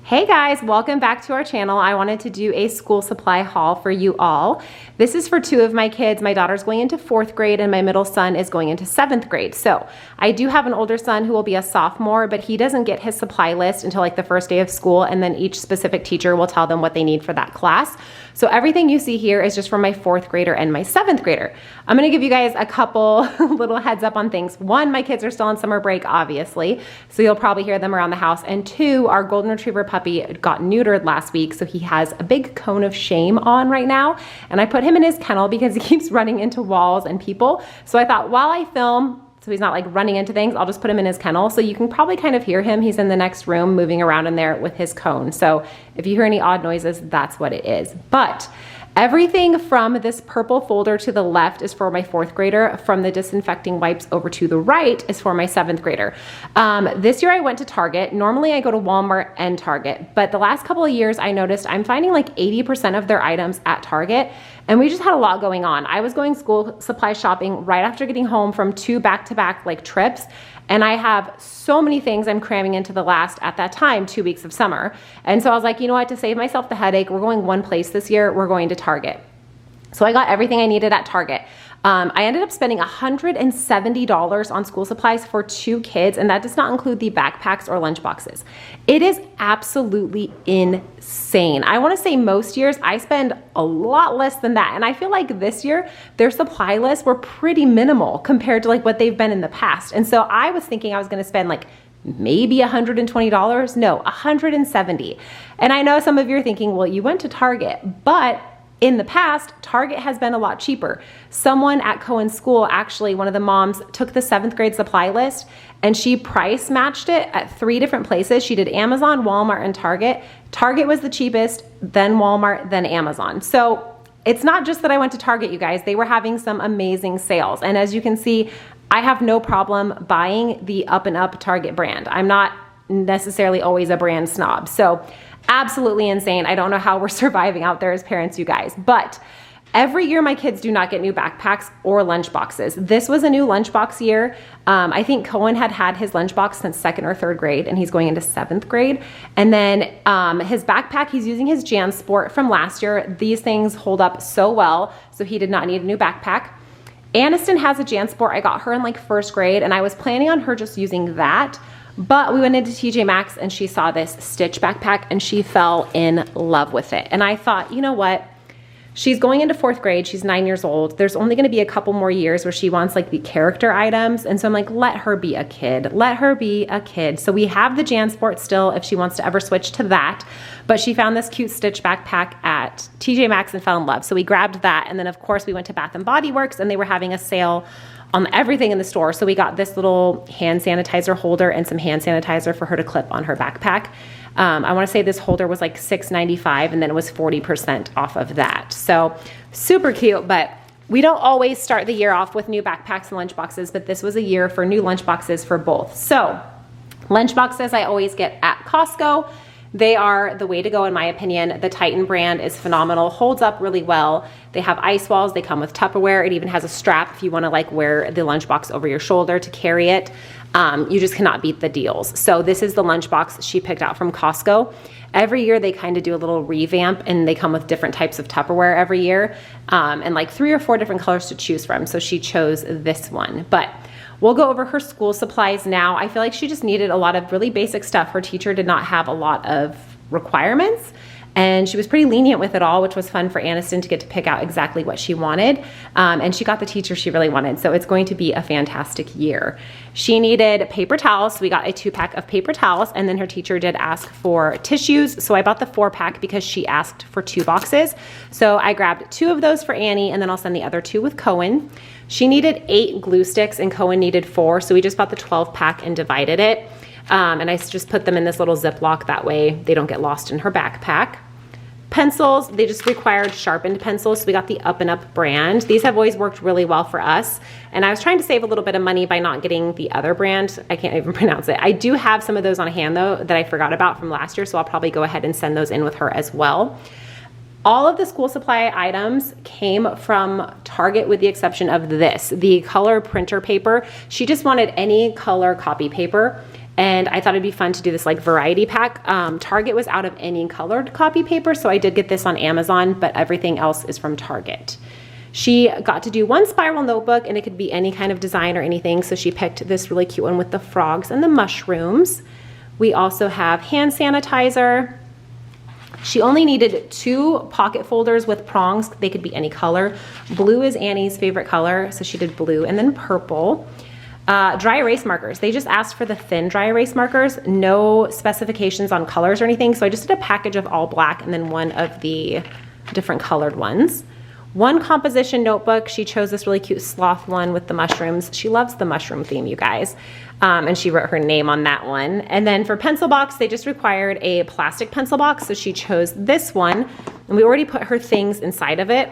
Hey guys, welcome back to our channel. I wanted to do a school supply haul for you all. This is for two of my kids. My daughter's going into 4th grade and my middle son is going into 7th grade. So I do have an older son who will be a sophomore, but he doesn't get his supply list until like the first day of school, and then each specific teacher will tell them what they need for that class. So everything you see here is just from my 4th grader and my 7th grader. I'm gonna give you guys a couple little heads up on things. One, my kids are still on summer break, obviously, so you'll probably hear them around the house. And two, our golden retriever puppy got neutered last week, so he has a big cone of shame on right now. And I put him in his kennel because he keeps running into walls and people. So I thought while I film, so he's not like running into things, I'll just put him in his kennel. So you can probably kind of hear him. He's in the next room moving around in there with his cone. So if you hear any odd noises, that's what it is. But everything from this purple folder to the left is for my 4th grader. From the disinfecting wipes over to the right is for my 7th grader. This year I went to Target. Normally I go to Walmart and Target, but the last couple of years I noticed I'm finding like 80% of their items at Target, and we just had a lot going on. I was going school supply shopping right after getting home from 2 back-to-back like trips, and I have so many things I'm cramming into the last, at that time, 2 weeks of summer. And so I was like, you know what, to save myself the headache, we're going one place this year, we're going to Target. So I got everything I needed at Target. I ended up spending $170 on school supplies for 2 kids, and that does not include the backpacks or lunch boxes. It is absolutely insane. I wanna say most years I spend a lot less than that, and I feel like this year their supply lists were pretty minimal compared to like what they've been in the past. And so I was thinking I was gonna spend like maybe $120, no, $170. And I know some of you are thinking, well, you went to Target, but in the past, Target has been a lot cheaper. Someone at Cohen's school, actually, one of the moms took the 7th grade supply list and she price matched it at 3 different places. She did Amazon, Walmart, and Target. Target was the cheapest, then Walmart, then Amazon. So it's not just that I went to Target, you guys. They were having some amazing sales. And as you can see, I have no problem buying the Up and Up Target brand. I'm not necessarily always a brand snob. So absolutely insane. I don't know how we're surviving out there as parents, you guys. But every year my kids do not get new backpacks or lunch boxes. This was a new lunchbox year. I think Cohen had had his lunchbox since 2nd or 3rd grade, and he's going into 7th grade. And then his backpack, he's using his JanSport from last year. These things hold up so well, so he did not need a new backpack. Aniston has a JanSport. I got her in like 1st grade, and I was planning on her just using that. But we went into TJ Maxx and she saw this Stitch backpack and she fell in love with it. And I thought, you know what? She's going into 4th grade. She's 9 years old. There's only going to be a couple more years where she wants like the character items. And so I'm like, let her be a kid. Let her be a kid. So we have the JanSport still if she wants to ever switch to that. But she found this cute Stitch backpack at TJ Maxx and fell in love. So we grabbed that. And then of course we went to Bath & Body Works and they were having a sale on everything in the store. So we got this little hand sanitizer holder and some hand sanitizer for her to clip on her backpack. I wanna say this holder was like $6.95 and then it was 40% off of that. So super cute, but we don't always start the year off with new backpacks and lunch boxes, but this was a year for new lunch boxes for both. So lunch boxes I always get at Costco. They are the way to go in my opinion. The Titan brand is phenomenal, holds up really well. They have ice walls, they come with Tupperware. It even has a strap if you wanna like wear the lunchbox over your shoulder to carry it. You just cannot beat the deals. So this is the lunchbox she picked out from Costco. Every year they kind of do a little revamp and they come with different types of Tupperware every year and like 3 or 4 different colors to choose from. So she chose this one. But we'll go over her school supplies now. I feel like she just needed a lot of really basic stuff. Her teacher did not have a lot of requirements and she was pretty lenient with it all, which was fun for Aniston to get to pick out exactly what she wanted. And she got the teacher she really wanted. So it's going to be a fantastic year. She needed paper towels. So we got a 2-pack of paper towels, and then her teacher did ask for tissues. So I bought the 4-pack because she asked for 2 boxes. So I grabbed 2 of those for Annie, and then I'll send the other 2 with Cohen. She needed 8 glue sticks and Cohen needed 4. So we just bought the 12-pack and divided it. And I just put them in this little Ziploc, that way they don't get lost in her backpack. Pencils, they just required sharpened pencils, so we got the Up and Up brand. These have always worked really well for us, and I was trying to save a little bit of money by not getting the other brand. I can't even pronounce it. I do have some of those on hand though that I forgot about from last year, so I'll probably go ahead and send those in with her as well. All of the school supply items came from Target with the exception of this, the color printer paper. She just wanted any color copy paper. And I thought it'd be fun to do this like variety pack. Target was out of any colored copy paper, so I did get this on Amazon, but everything else is from Target. She got to do one spiral notebook, and it could be any kind of design or anything, so she picked this really cute one with the frogs and the mushrooms. We also have hand sanitizer. She only needed 2 pocket folders with prongs. They could be any color. Blue is Annie's favorite color, so she did blue, and then purple. Dry erase markers. They just asked for the thin dry erase markers, no specifications on colors or anything. So I just did a package of all black and then one of the different colored ones. One composition notebook. She chose this really cute sloth one with the mushrooms. She loves the mushroom theme, you guys. And she wrote her name on that one. And then for pencil box, they just required a plastic pencil box. So she chose this one. And we already put her things inside of it,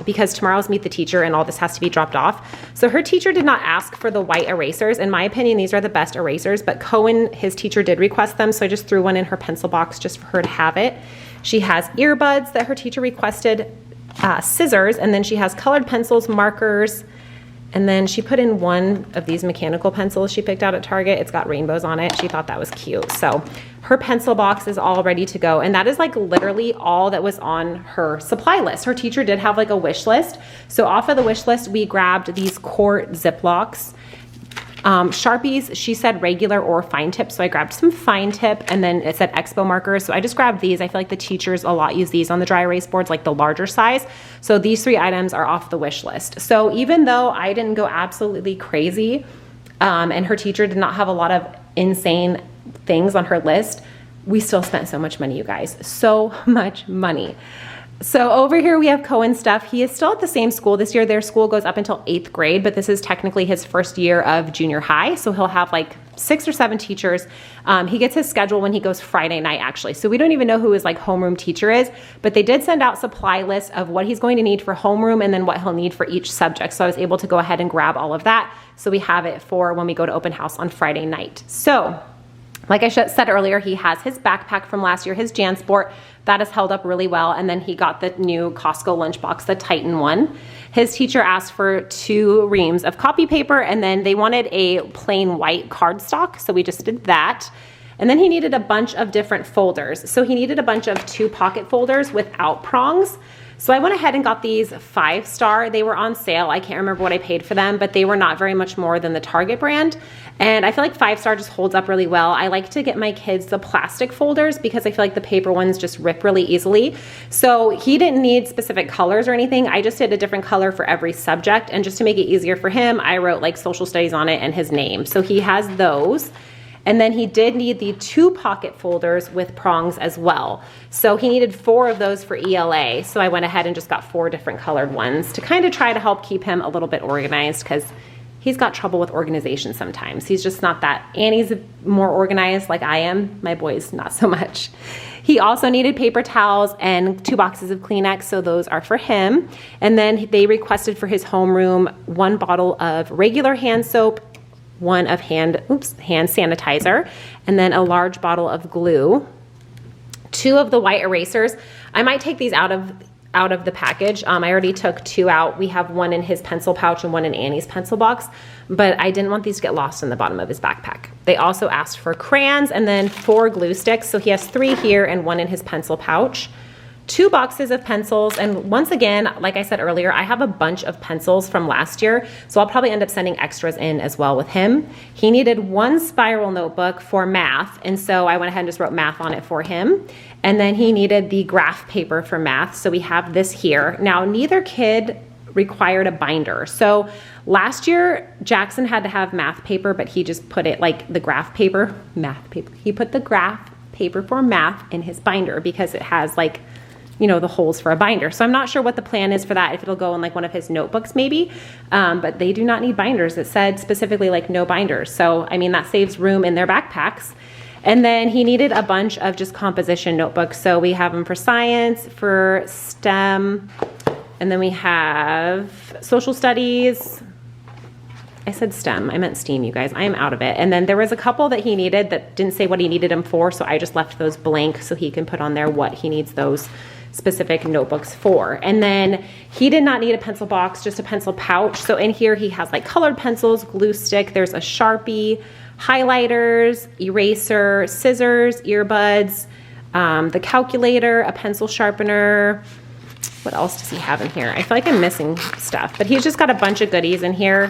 because tomorrow's Meet the Teacher and all this has to be dropped off. So her teacher did not ask for the white erasers. In my opinion, these are the best erasers, but Cohen, his teacher, did request them, so I just threw one in her pencil box just for her to have it. She has earbuds that her teacher requested, scissors, and then she has colored pencils, markers, and then she put in one of these mechanical pencils she picked out at Target. It's got rainbows on it. She thought that was cute. So her pencil box is all ready to go. And that is like literally all that was on her supply list. Her teacher did have like a wish list. So off of the wish list, we grabbed these quart Ziplocs. Sharpies, she said regular or fine tip, so I grabbed some fine tip, and then it said Expo markers, so I just grabbed these. I feel like the teachers a lot use these on the dry erase boards, like the larger size. So these 3 items are off the wish list. So even though I didn't go absolutely crazy, and her teacher did not have a lot of insane things on her list, we still spent so much money, you guys. So much money. So over here we have Cohen stuff. He is still at the same school this year. Their school goes up until 8th grade, but this is technically his first year of junior high. So he'll have like 6 or 7 teachers. He gets his schedule when he goes Friday night, actually. So we don't even know who his like homeroom teacher is, but they did send out supply lists of what he's going to need for homeroom and then what he'll need for each subject. So I was able to go ahead and grab all of that. So we have it for when we go to open house on Friday night. So like I said earlier, he has his backpack from last year, his JanSport. That has held up really well. And then he got the new Costco lunchbox, the Titan one. His teacher asked for 2 reams of copy paper, and then they wanted a plain white cardstock. So we just did that. And then he needed a bunch of different folders. So he needed a bunch of 2 pocket folders without prongs. So I went ahead and got these 5-star. They were on sale. I can't remember what I paid for them, but they were not very much more than the Target brand. And I feel like 5-star just holds up really well. I like to get my kids the plastic folders because I feel like the paper ones just rip really easily. So he didn't need specific colors or anything. I just did a different color for every subject. And just to make it easier for him, I wrote like social studies on it and his name. So he has those. And then he did need the 2 pocket folders with prongs as well. So he needed 4 of those for ELA. So I went ahead and just got 4 different colored ones to kind of try to help keep him a little bit organized, because he's got trouble with organization sometimes. He's just not that. Annie's more organized like I am. My boy's not so much. He also needed paper towels and 2 boxes of Kleenex, so those are for him. And then they requested for his homeroom 1 bottle of regular hand soap, 1 of hand sanitizer, and then a large bottle of glue, 2 of the white erasers. I might take these out of the package. I already took 2 out. We have 1 in his pencil pouch and 1 in Annie's pencil box, but I didn't want these to get lost in the bottom of his backpack. They also asked for crayons and then 4 glue sticks. So he has 3 here and 1 in his pencil pouch. 2 boxes of pencils, and once again, like I said earlier, I have a bunch of pencils from last year, so I'll probably end up sending extras in as well with him. He needed 1 spiral notebook for math, and so I went ahead and just wrote math on it for him. And then he needed the graph paper for math, so we have this here. Now, neither kid required a binder. So last year, Jackson had to have math paper, but he just put it like the graph paper, math paper. He put the graph paper for math in his binder because it has like, you know, the holes for a binder. So I'm not sure what the plan is for that, if it'll go in like one of his notebooks maybe, but they do not need binders. It said specifically like no binders. So, I mean, that saves room in their backpacks. And then he needed a bunch of just composition notebooks. So we have them for science, for STEM, and then we have social studies. I said STEM, I meant STEAM, you guys. I am out of it. And then there was a couple that he needed that didn't say what he needed them for, so I just left those blank so he can put on there what he needs those specific notebooks for. And then he did not need a pencil box, just a pencil pouch. So in here he has like colored pencils, glue stick, there's a Sharpie, highlighters, eraser, scissors, earbuds, the calculator, a pencil sharpener. What else does he have in here? I feel like I'm missing stuff, but he's just got a bunch of goodies in here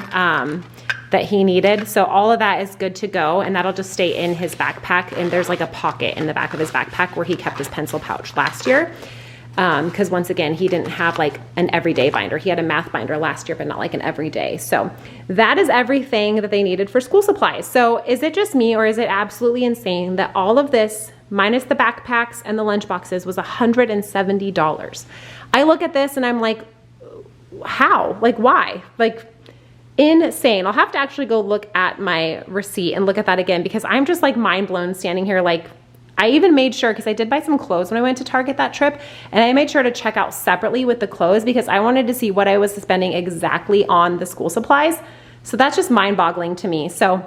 that he needed. So all of that is good to go, and that'll just stay in his backpack. And there's like a pocket in the back of his backpack where he kept his pencil pouch last year. Because once again, he didn't have like an everyday binder. He had a math binder last year, but not like an everyday. So that is everything that they needed for school supplies. So is it just me, or is it absolutely insane that all of this, minus the backpacks and the lunch boxes, was $170? I look at this and I'm like, how? Like, why? Like, insane. I'll have to actually go look at my receipt and look at that again, because I'm just like mind blown standing here. Like, I even made sure, because I did buy some clothes when I went to Target that trip, and I made sure to check out separately with the clothes because I wanted to see what I was spending exactly on the school supplies. So that's just mind boggling to me. So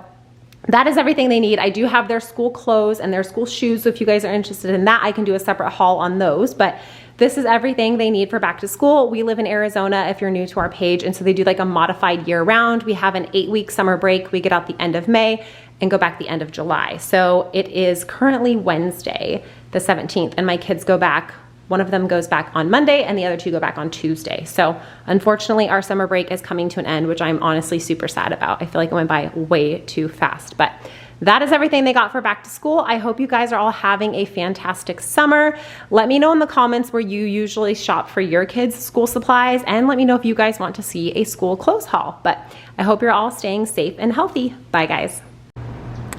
that is everything they need. I do have their school clothes and their school shoes. So if you guys are interested in that, I can do a separate haul on those. But this is everything they need for back to school. We live in Arizona, if you're new to our page, and so they do like a modified year round. We have an 8-week summer break. We get out the end of May and go back the end of July. So it is currently Wednesday, the 17th, and my kids go back. One of them goes back on Monday and the other two go back on Tuesday. So unfortunately, our summer break is coming to an end, which I'm honestly super sad about. I feel like it went by way too fast, but that is everything they got for back to school. I hope you guys are all having a fantastic summer. Let me know in the comments where you usually shop for your kids' school supplies, and let me know if you guys want to see a school clothes haul. But I hope you're all staying safe and healthy. Bye, guys.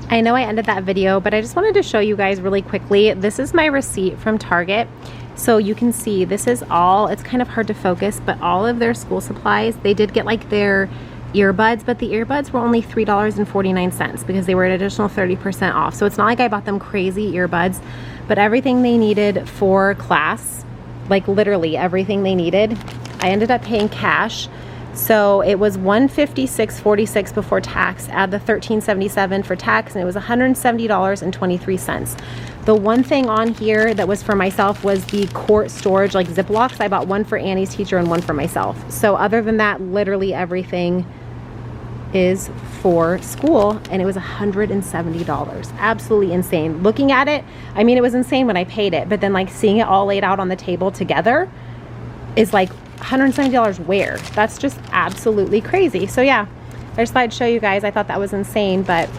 I know I ended that video, but I just wanted to show you guys really quickly. This is my receipt from Target. So you can see this is all, it's kind of hard to focus, but all of their school supplies, they did get like their earbuds, but the earbuds were only $3.49 because they were an additional 30% off. So it's not like I bought them crazy earbuds, but everything they needed for class, like literally everything they needed, I ended up paying cash. So it was $156.46 before tax, add the $13.77 for tax, and it was $170.23. The one thing on here that was for myself was the quart storage, like Ziplocs. I bought one for Annie's teacher and one for myself. So other than that, literally everything is for school, and it was $170. Absolutely insane. Looking at it, I mean, it was insane when I paid it, but then like seeing it all laid out on the table together is like $170 where? That's just absolutely crazy. So yeah, I just thought I'd show you guys. I thought that was insane, but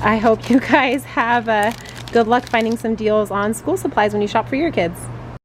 I hope you guys have good luck finding some deals on school supplies when you shop for your kids.